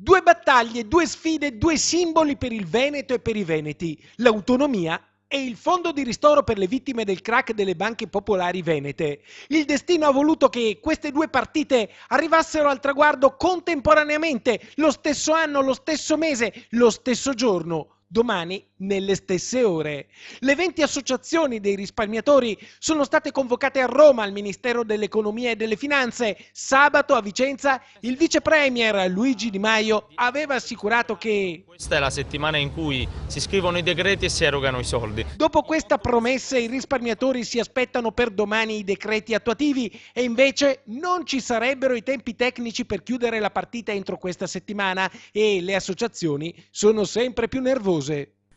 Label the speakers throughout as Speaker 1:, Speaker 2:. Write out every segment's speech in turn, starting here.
Speaker 1: Due battaglie, due sfide, due simboli per il Veneto e per i veneti, l'autonomia e il fondo di ristoro per le vittime del crack delle banche popolari venete. Il destino ha voluto che queste due partite arrivassero al traguardo contemporaneamente, lo stesso anno, lo stesso mese, lo stesso giorno. Domani, nelle stesse ore. Le 20 associazioni dei risparmiatori sono state convocate a Roma al Ministero dell'Economia e delle Finanze. Sabato a Vicenza il vice premier Luigi Di Maio aveva assicurato che
Speaker 2: questa è la settimana in cui si scrivono i decreti e si erogano i soldi.
Speaker 1: dopo questa promessa i risparmiatori si aspettano per domani i decreti attuativi e invece non ci sarebbero i tempi tecnici per chiudere la partita entro questa settimana e le associazioni sono sempre più nervose.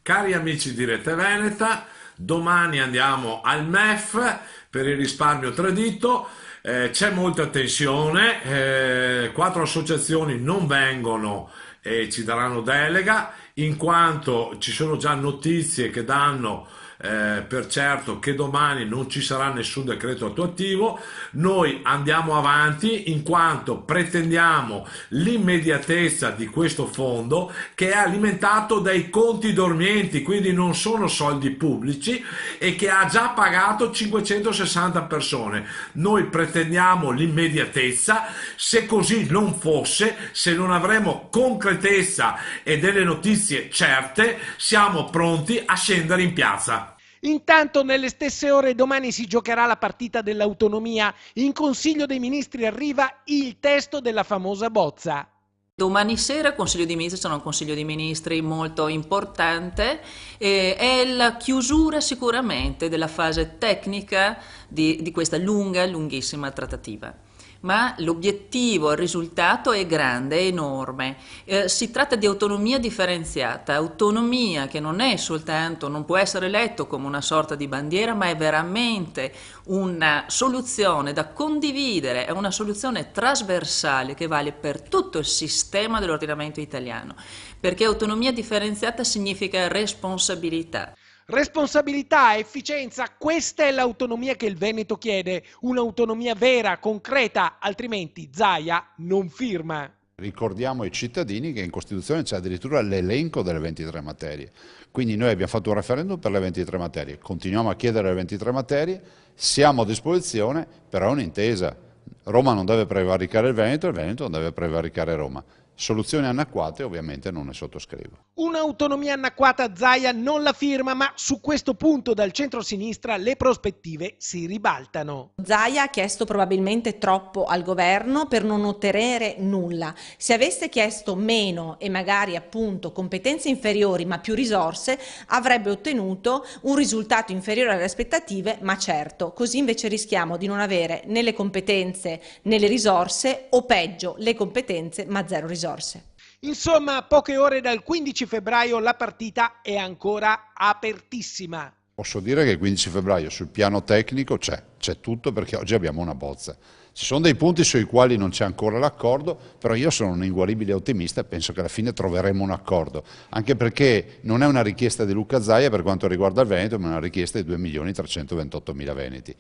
Speaker 3: Cari amici di Rete Veneta, domani andiamo al MEF per il risparmio tradito, c'è molta tensione, 4 associazioni non vengono e ci daranno delega, in quanto ci sono già notizie che danno per certo che domani non ci sarà nessun decreto attuativo. Noi andiamo avanti in quanto pretendiamo l'immediatezza di questo fondo che è alimentato dai conti dormienti, quindi non sono soldi pubblici, e che ha già pagato 560 persone. Noi pretendiamo l'immediatezza. Se così non fosse, se non avremo concretezza e delle notizie certe, siamo pronti a scendere in piazza.
Speaker 1: Intanto nelle stesse ore domani si giocherà la partita dell'autonomia. In Consiglio dei Ministri arriva il testo della famosa bozza.
Speaker 4: Domani sera Consiglio dei Ministri, sarà un Consiglio dei Ministri molto importante, è la chiusura sicuramente della fase tecnica di questa lunghissima trattativa. Ma l'obiettivo, il risultato è grande, è enorme. Si tratta di autonomia differenziata, autonomia che non è soltanto, non può essere letto come una sorta di bandiera, ma è veramente una soluzione da condividere, è una soluzione trasversale che vale per tutto il sistema dell'ordinamento italiano, perché autonomia differenziata significa responsabilità.
Speaker 1: Responsabilità, efficienza, questa è l'autonomia che il Veneto chiede, un'autonomia vera, concreta, altrimenti Zaia non firma.
Speaker 5: Ricordiamo ai cittadini che in Costituzione c'è addirittura l'elenco delle 23 materie, quindi noi abbiamo fatto un referendum per le 23 materie, continuiamo a chiedere le 23 materie, siamo a disposizione, però è un'intesa. Roma non deve prevaricare il Veneto non deve prevaricare Roma. Soluzioni anacquate ovviamente non ne sottoscrivo.
Speaker 1: Un'autonomia anacquata Zaia non la firma, ma su questo punto dal centro-sinistra le prospettive si ribaltano.
Speaker 6: Zaia ha chiesto probabilmente troppo al governo per non ottenere nulla. Se avesse chiesto meno e magari appunto competenze inferiori ma più risorse, avrebbe ottenuto un risultato inferiore alle aspettative, ma certo, così invece rischiamo di non avere né le competenze né le risorse, o peggio, le competenze ma zero risorse.
Speaker 1: Insomma, a poche ore dal 15 febbraio la partita è ancora apertissima.
Speaker 5: Posso dire che il 15 febbraio sul piano tecnico c'è tutto, perché oggi abbiamo una bozza. Ci sono dei punti sui quali non c'è ancora l'accordo, però io sono un inguaribile ottimista e penso che alla fine troveremo un accordo, anche perché non è una richiesta di Luca Zaia per quanto riguarda il Veneto, ma è una richiesta di 2.328.000 veneti.